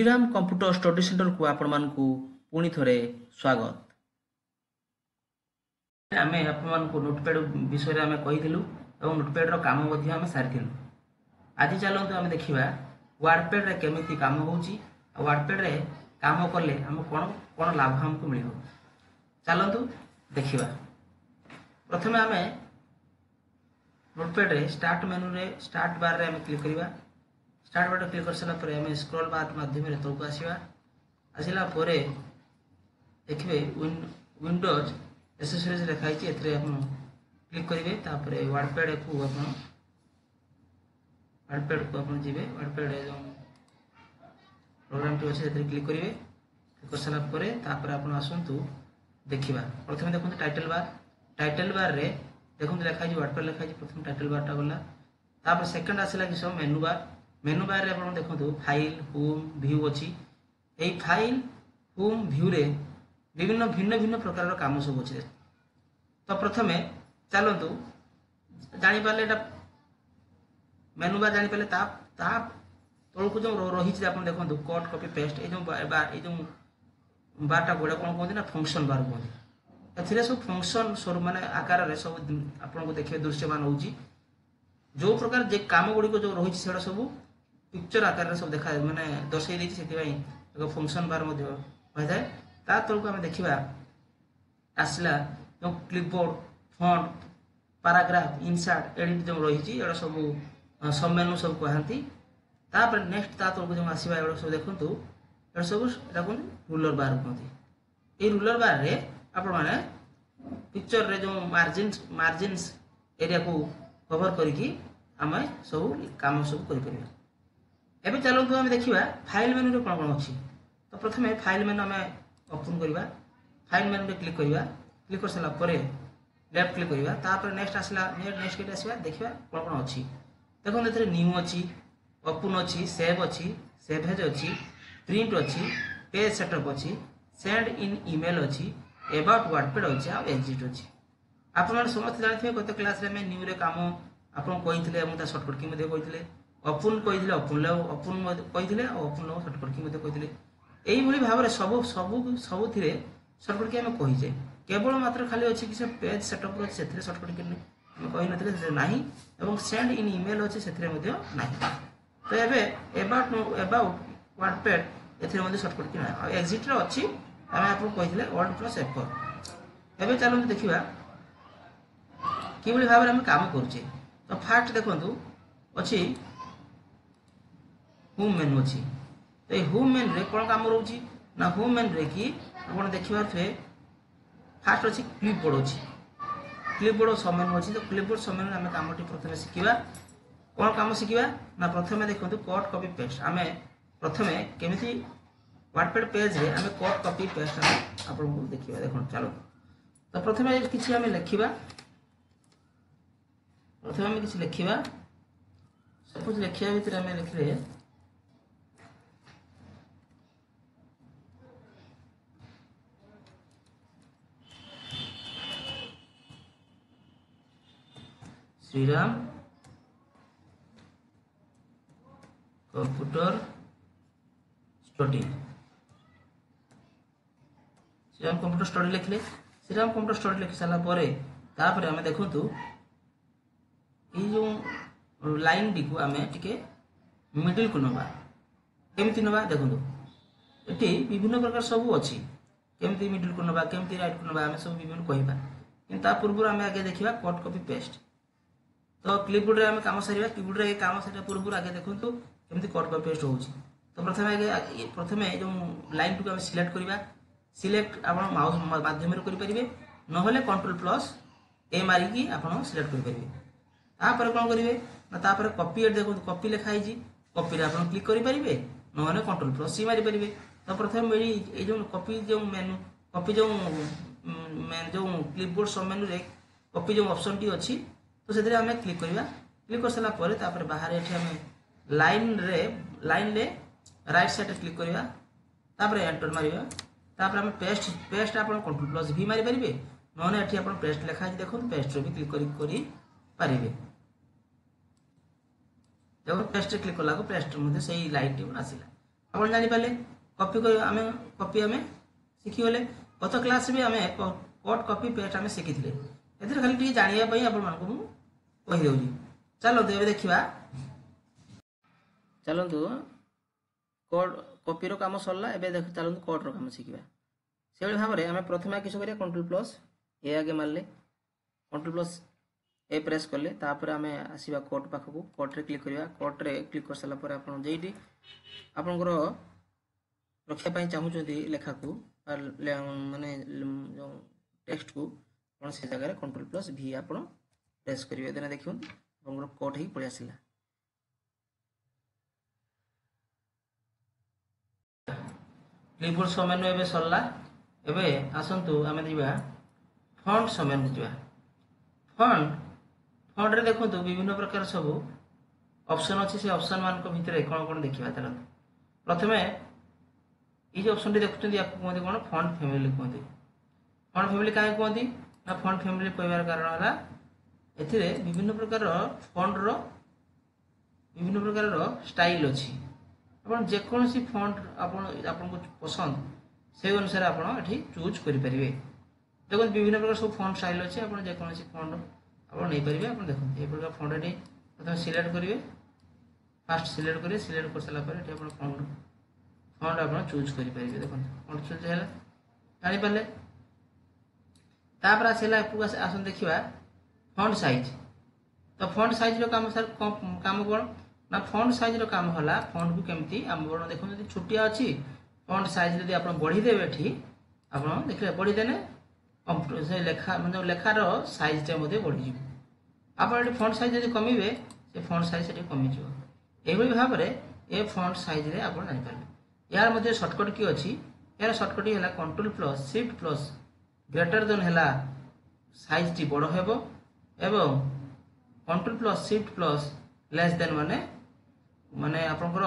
Shriram computer study centre को आपण मानकु पुणी थरे स्वागत। आमे आपण मानकु नोटपैड विषय रे आमे कहिथिलु एवं नोटपैड रो काम मध्ये आमे सारिथिलु। आज चलंतु आमे देखिबा वर्डपैड रे केमिति काम होउची आ वर्डपैड रे काम करले हम कोन कोन लाभ हमकु मिलिबो। चलंतु देखिबा। प्रथमे आमे नोटपैड रे स्टार्ट मेनू रे स्टार्ट बार रे आमे क्लिक करिबा। स्टार्ट बटन क्लिक कर सारा पर हमें स्क्रॉल बार माध्यम रे तळको आसीबा। आसिला परे देखिबे विंडोज एसेसरीज लिखाई छि एथरे हम क्लिक करिवे। तापर वर्डपैड को अपन जिवे वर्डपैड जो प्रोग्राम टी अछि एथरे क्लिक करिवे। क्लिक कर सारा परे तापर अपन आसंतु देखिबा। प्रथमे देखंतु टाइटल बार रे देखंतु लिखाई छि वर्डपैड लिखाई छि। प्रथम टाइटल बार टा गला। तापर सेकंड आसिला कि सब मेनू बार रे आपण देखंतु फाइल होम व्यू अछि। एई फाइल होम व्यू रे विभिन्न भिन्न प्रकार रो काम सब अछि। तो प्रथमे चलंतु जानि पाले एटा मेनू बार जानि पाले ता तळको जो रही छि आपण देखंतु कट कॉपी पेस्ट ए जो बारटा गोडा कोन कोन ना फंक्शन बार कोन एथिरे सब फंक्शन स्वर माने आकार रे सब आपण को देखिबे दृश्यमान होउची। जो प्रकार जे काम गुडी को जो रही छि सेडा सब पिक्चर आकार रे सब देखा माने दर्शाई दै छि। सेति भाई एक फंक्शन बार मध्ये होय जाय। ता तळको हम देखिबा आसला जो clipboard font paragraph insert edit जो रही छि एडा सब सब मेनू सब कहंती। तापर नेक्स्ट ता तळको जो आसीबा एडा सब देखंतु एडा सब एडा कोन रूलर बार कहंती। ए रूलर बार रे आपण माने पिक्चर रे जो मार्जिन्स एरिया को कवर करिकी हमें सब काम सब करि परिबा। एबे चलंतु हम देखिबा फाइल मेनू रे कोन अछि। तो प्रथमे फाइल मेनू हमें ओपन करिबा। फाइल मेनू रे क्लिक करिबा। क्लिक कर सला परे लेफ्ट क्लिक करिबा। तापर नेक्स्ट आसला नेक्स्ट के आसीबा देखिबा कोन अछि। देखो एथरे न्यू अछि, ओपन अछि, सेव अछि, सेवेज अछि, प्रिंट अछि, पेज सेटअप अछि, सेंड इन ईमेल अछि, अबाउट वर्डपैड अछि आ एग्जिट अछि। आपण मन समस्त जानथिबे गत क्लास रे मैं न्यू रे काम आपण कहिथिले हम ता शॉर्टकट की मध्ये कहिथिले। ओपन कहिथिले ओपन कहिथिले ओपन शॉर्टकट की मध्ये कहिथिले। एई भली भाबरे सब थिरे शॉर्टकट की हम कहि जे केवल मात्र खाली अछि कि से पेज सेटअप रो सेथिरे शॉर्टकट की हम कहि नथिले से नाही एवं सेंड इन ईमेल अछि सेथिरे मध्ये नाही। तो एबे अबाउट वर्डपैड एथिरे मध्ये शॉर्टकट की नाही। एग्जिट रो अछि हम आपन कहिथिले Alt + F4। एबे चलू देखिबा कि भली भाबरे हम काम करूचे। तो फास्ट देखंतु अछि होम मेनू अछि। तो ए होम मेनू रे कोन काम रहउची ना होम मेनू रे कि आपण देखिबा थे फास्ट अछि क्लिपबोर्ड अछि। क्लिपबोर्ड सब मेनू अछि। तो क्लिपबोर्ड सब मेनू हम कामटी प्रथमे सिकिबा। कोन काम सिकिबा ना प्रथमे देखंतु कट कॉपी पेस्ट हमें प्रथमे केमिति वर्डपैड पेज रे हमें कट कॉपी पेस्ट आपण को देखिबा। देखन चलो तो प्रथमे किछि हमें लिखिबा। प्रथमे हम किछि लिखिबा। सपोज लिखिया भीतर हमें लिखले Shriram computer study. Shriram computer study लिखले। श्रीराम कंप्यूटर स्टडी लिखि साला परे तापर हमें देखंतु ए जो लाइन डी को हमें टिके मिडिल को नबा। केमिति नबा देखंतु एटी विभिन्न प्रकार सब अछि। केमिति मिडिल को नबा केमिति राइट को नबा हमें सब विभिन्न कहिबा। किंतु ता पूर्व हमें आगे देखिबा कट कॉपी पेस्ट। तो क्लिपबोर्ड रे हमें काम सरीबा। क्लिपबोर्ड रे काम सरीबा पूर्व आगे देखंतु केमिति कट कॉपी पेस्ट होउची। तो प्रथमे जो लाइन को हम सिलेक्ट करिबा। सिलेक्ट आपण माउस माध्यम रे करि परिबे नहले Ctrl+A मारी की आपण सिलेक्ट करि परिबे। तापर कोन करिवे ना तापर कॉपी एड देखो कॉपी लिखा हिजी कॉपी रे आपण क्लिक करि परिबे नहले Ctrl+C मारी परिबे। तो प्रथम मेरी ए जो कॉपी जो मेनू कॉपी जो क्लिपबोर्ड सब मेनू रे कॉपी जो ऑप्शन टी अछि। तो सेतिर हमें क्लिक करिबा। क्लिक कर सला परे तापर बाहर एठी हमें लाइन ले राइट साइड क्लिक करिबा। तापर एंटर मारिबा। तापर हमें पेस्ट आपण Ctrl+V मारी परिबे नहले एठी आपण पेस्ट लिखा हिजी देखो पेस्ट रे भी क्लिक करि परिबे। देखो पेस्ट क्लिक कला को पेस्ट मध्ये सही लाइन टी आसीला। आप जानीपारे कॉपी आम कॉपी आम शिखीगले गत क्लास भी आम कट कॉपी पेस्ट आम शिखी ए खाली टी जानापी आपको चलते ए देखा चलतु कोड कॉपीर काम सरला एवं चलते कोड्र काम शिखा से भाव में आम प्रथम किस करिया कंट्रोल प्लस ए आगे मारे कंट्रोल प्लस ए प्रेस कले तापर आम आसवा कोड पाखक कोड्रे क्लिक करवा कोड्रे क्लिक कर सारापर आप आपणकर रखापी चाहूँगी लेखा को माने जो टेक्स्ट को आप से जगह कंट्रोल प्लस भी आप प्रेस करेंगे देना देखिए आप कोड ही पलि आसला क्लिपबोर्ड समेनु एबे सरला एबे आसंतु आमे दिबा फॉन्ट समेनु दिबा फॉन्ट रे देखंतु विभिन्न प्रकार सब ऑप्शन अछि से ऑप्शन मान को भितरे कोन कोन देखिबा तला प्रथमे ई जो ऑप्शन टी देखुछन्ती आपको कोन कोन फॉन्ट फैमिली कोन फॉन्ट फैमिली काहे कोन ना फॉन्ट फैमिली कहबार कारण हला एथिरे विभिन्न प्रकार फॉन्ट रो विभिन्न प्रकार स्टाइल अछि अपन जे कोनसी फॉन्ट आपन को पसंद से अनुसार आपन एठी चूज करि परिबे देखो विभिन्न प्रकार सब फॉन्ट स्टाइल अछि आपन जे कोनसी फॉन्ट आपन नै परिबे आपन देखो ए प्रकार फॉन्ट एठी प्रथम सिलेक्ट करिवे फर्स्ट सिलेक्ट करिवे सिलेक्ट कर सला पर एठी आपन फॉन्ट आपन चूज करि परिबे देखो फॉन्ट चूज हैला जानि पाले तापर आसेला पुगा आसन देखिबा फॉन्ट साइज तो फॉन्ट साइज रो काम सर काम कोन ना फॉन्ट साइज रो काम होला फॉन्ट को केमती हम बोल देखो यदि छोटिया अछि फॉन्ट साइज यदि आपण बढ़ी देबे एठी आपण देखले बढ़ी देने से लेखा मतलब लेखार साइज टे मध्ये बढ़ी जिवो आपण एठी फॉन्ट साइज यदि कमीबे से फॉन्ट साइज एठी कमी जिवो एभली भाव रे ए फॉन्ट साइज रे आपण जानि पारबे यार मध्ये शॉर्टकट की अछि यार शॉर्टकट हैला control plus shift plus greater than हैला साइज टी बड़ हेबो एवं control plus shift plus less than माने माने आपनकर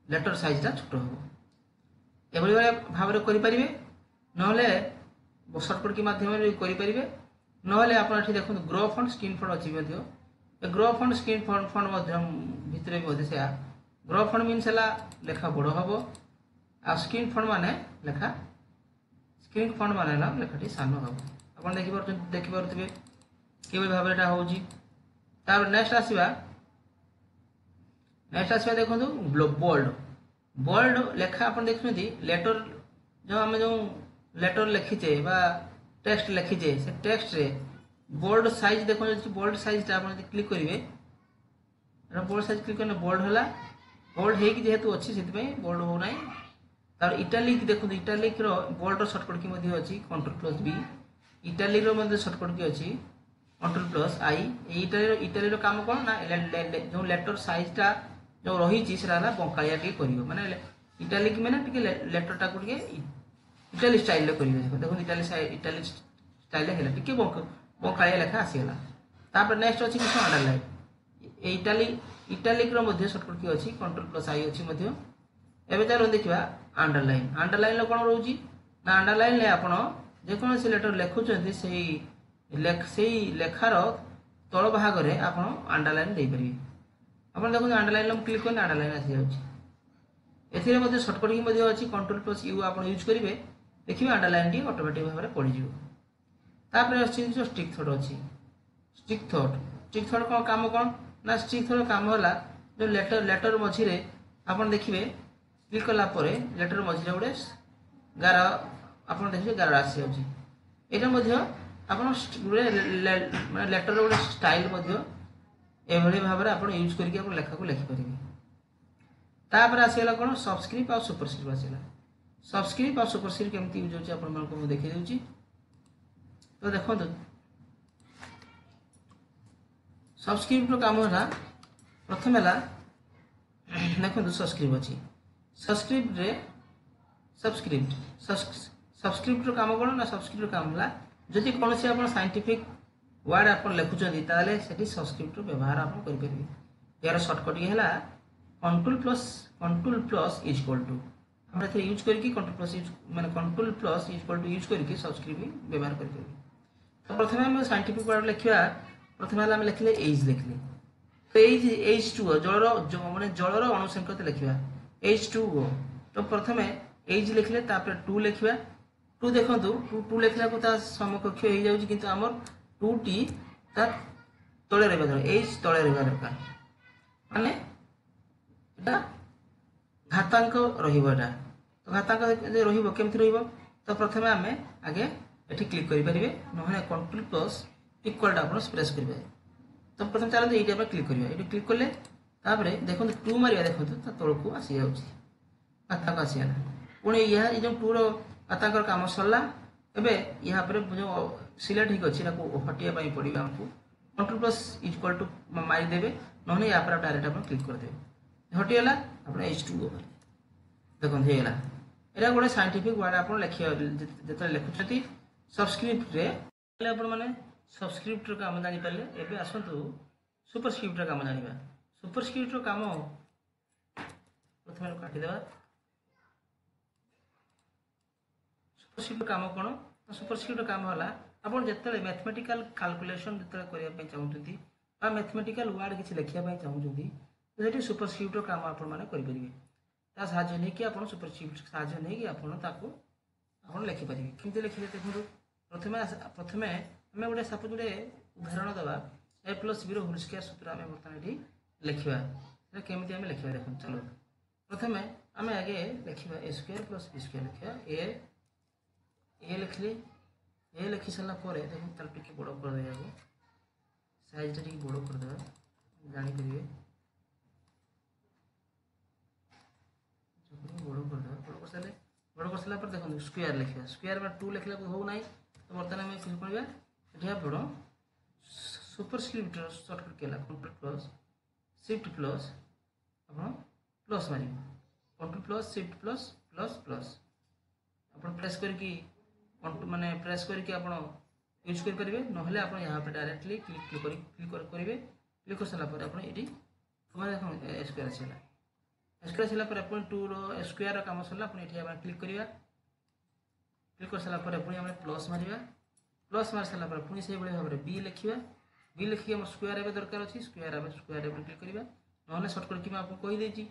लेटर साइज टा छोट हो एभली भाव रे करि परिबे नहले शॉर्टकट के माध्यम रे करि परिबे नहले आपण एठी देखो ग्रो फॉन्ट स्क्रीन फॉन्ट अछि मध्य ए ग्रो फॉन्ट स्क्रीन फॉन्ट माध्यम भितरे मध्य से ग्रो फॉन्ट मीन्स हला लेखा बड़ हबो आ स्क्रीन फॉन्ट माने लेखा स्क्रीन फॉन्ट माने ना लेखाटी सानो हबो आपण देखि परथिबे केबे भाव रे एटा होउची तार नेक्स्ट आसवा देखो बोल्ड लेखा आप देखुंती लेटर जो आम जो लेटर लिखीचे टेक्स्ट लिखीचे से टेक्स्ट रे बोल्ड साइज देखो बोल्ड साइज आप क्लिक करेंगे बोल्ड साइज क्लिक करने बोल्ड है बोल्ड है जेहेतु अच्छी से बोल्ड हो ना तार इटालिक देखो इटालिक रो बोल्ड रो शॉर्टकट की मध्य अच्छी कंट्रोल प्लस बी इटालिक रो मध्य शॉर्टकट की अच्छी कंट्रोल प्लस आई इटाली रो काम कौन ना जो लेटर साइज टा जो रही बंकाया टे कर माने इटालिक मैंने लेटर टाक इटाली स्टाइल देखो इटाली स्टाइल है टे बंकाया लेखा आसीगला तापर नेक्स्ट अच्छी किस अंडरलाइन इटालिक रो शॉर्टकट की अच्छी कंट्रोल प्लस आई अच्छी एवं चलो देखा अंडरलाइन कौन रोचे ना अंडरलाइन आपड़ जेकोसी लेटर लिखुं से लेखार तल भाग में आप अंडरलाइन दे पारे आप देखो अंडरलाइन क्लिक करने अंडरलाइन आसी जाऊँगी ए शॉर्टकट की अच्छी कंट्रोल प्लस यू आप यूज करेंगे देखिए अंडरलाइन टी ऑटोमेटिक भाव में पड़ज तापर अच्छी जो स्टिक थॉट अच्छी स्टिक थॉट कौन काम कौन ना स्टिक थॉट काम है जो लेटर मझीरे आप देखिए क्लिक कलापर लेटर मझीरे गोटे गार आप देखिए गार आसी जाऊँगी आप लेटर गोटे स्टाइल एभली भाव में आप यूज करके लेखा को लिखिपारे तापर आसगला कौन सबस्क्रिप्ट और सुपरस्क्रिप्ट आसगला सबस्क्रिप्ट और सुपरस्क्रिप्ट केमती यूज होची आपण मानको मु देखि देउची तो देखो सबस्क्रिप्ट रो काम होला प्रथम है देखो सबस्क्रिप्ट अच्छी सबस्क्रिप्ट रो काम कौन ना सबस्क्रिप्ट काम है जदि कौन से आप साइंटिफिक वर्ड आप लिखुंट ताले से सबस्क्रिप्ट व्यवहार आप करेंगे यार शॉर्टकट ये है control plus is equal to हम यूज करके कंट्रोल प्लस यूज माने control plus is equal to use करके सबस्क्रिप्ट व्यवहार करेंगे तो प्रथम आम साइंटिफिक वर्ड लिखा प्रथम आम लिखले एज लिखले तो एज टू जलर माने जलर अणुसंकेत लिखा H2O तो प्रथम H लिखले तापर 2 लिखिबा 2 देखंतु 2 लिखला को ता समकक्ष हो जाउची किंतु हमर 2t ता तळे रहबा दरकार H तळे रहबा दरकार माने एटा घातांक रहिबो एटा तो घातांक जे रहिबो केमथि रहिबो तो प्रथमे आमे आगे एठी क्लिक करि परिबे नहले कंट्रोल प्लस इक्वल टा आपण प्रेस करिबे तो प्रथम चलो एटा पर क्लिक करिबे एटी क्लिक करले तापर देखंतु 2 मारिया देखंतु ता तळकु आसी जाउची घातांक आसीला पुणी यह जो 2 रो घातांक काम सरला एबे यहाँ पर जो सिलेक्ट ही अछि ना को हटिया पई पड़िबा हमको कंट्रोल प्लस इक्वल टू मारी देबे नहले या पर डायरेक्ट अपन क्लिक कर देबे हटियाला अपन H2O देखन हेला एरा गोटे साइंटिफिक वर्ड अपन लिखिया जते लिखुछथि सबस्क्रिप्ट रे अपन माने सबस्क्रिप्ट रो काम जानि पाले एबे आसंतु सुपरस्क्रिप्ट रो काम जानिबा सुपरस्क्रिप्ट रो काम प्रथमे काटि देबा सुपरस्क्रिप्ट काम कोन सुपरस्क्रिप्ट काम होला अपन जते मैथमेटिकल कैलकुलेशन जते करिया पई चाहउछथि आ मैथमेटिकल वर्ड किछि लिखिया पई चाहउछथि तो सेठी सुपरस्क्रिप्ट रो काम अपन माने करि परिबे ता साहाय्य नै कि अपन सुपरस्क्रिप्ट साहाय्य नै कि अपन ताको अपन लिखि परिबे किंतु लिखिले देखु प्रथमे हमें गोटे सपोज गोटे उदाहरण दबा a + b रो होल स्क्वायर सूत्र हमें बर्तमान एठी लिखिबा से केमिति हमें लिखिबा देखो चलो प्रथमे हमें आगे लिखिबा a स्क्वायर + b स्क्वायर लिखिबा a लिखली ए लिखि सला परे देखो तार टिके बड़ कर देबा साइज टिके बड़ कर देबा जानि करिवे बड़ कर सला पर देखो स्क्वायर लिखिबा स्क्वायर में 2 लिखला को हो नाही तो बर्तमान में क्लिक करबा एठिया पड़ो सुपरस्क्रिप्ट शॉर्टकट केला control plus shift plus up plus मारी control plus shift plus plus plus up press करके माने प्रेस करके आपण यूज कर परिबे नहले आपण यहां पे डायरेक्टली क्लिक कर सला पर आपण एटी हमारे देखो स्क्वायर छला पर आपण 2 रो स्क्वायर काम सला आपण एठी आपण क्लिक कर सला पर आपण हम प्लस मारिबा प्लस मार सला पर पुनी से बळे भाबरे बी लिखिबा बी लिखि हम स्क्वायर एबे दरकार अछि स्क्वायर एबे क्लिक करबा नहले शॉर्टकट की मैं आपको कहि देछि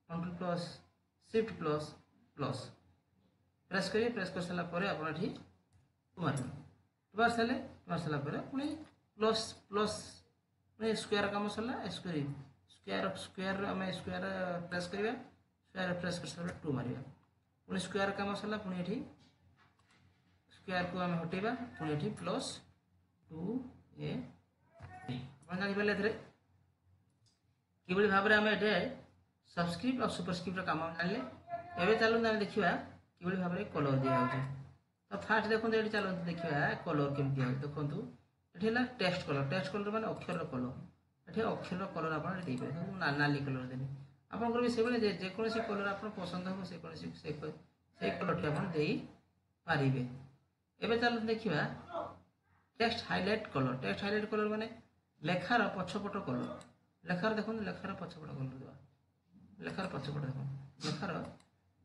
control plus shift plus plus press कर सला पर आपण एठी मार सला पर पुनी प्लस प्लस पुनी स्क्वायर काम सला स्क्वायर हमें स्क्वायर प्रेस करबा स्क्वायर प्रेस कर सला 2 मारिबा पुनी स्क्वायर काम सला पुनी एठी स्क्वायर को हम हटेबा पुनी एठी प्लस 2a अपन जानि पले थरे किबळी भाबरे हम एठे सबस्क्रिप्ट और सुपरस्क्रिप्ट काम जानले एबे चालू हम देखिबा किबळी भाबरे कलर दिया होचे तो फास्ट देखो एठी चालू देखिबा कलर केमति हो देखंतु एठी ला टेक्स्ट कलर माने अक्षर रो कलर एठी अक्षर रो कलर आपण दे दिबे नाली कलर देबे आपण करबे से बेले जे कोनसी कलर आपण पसंद हो से कोनसी से कलर आपण देई पारिबे एबे चालू देखिबा टेक्स्ट हाइलाइट कलर माने लेखार पछपट कलर लेखार देखो लेखार पछपट कलर देबा लेखार पछपट देखो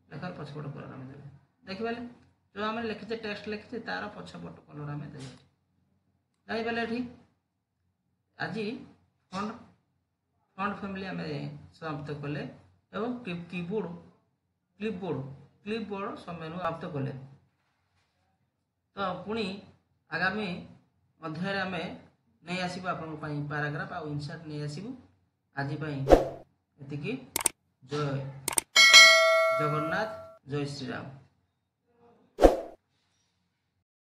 लेखार पछपट कलर हम देबे देखिबाले जो हम लिखिते टेक्स्ट लिखिते तार पछपट कलर हम देबे जानि बेले एठी आजि फॉन्ट फैमिली हमें समाप्त कले एवं क्लिपबोर्ड समय समाप्त कले तो पुणी आगामी अध्याय आम नहीं आसबू आपण पैराग्राफ आ इनसर्ट नहीं आसबू आज एतिकी जय जगन्नाथ जय श्रीराम।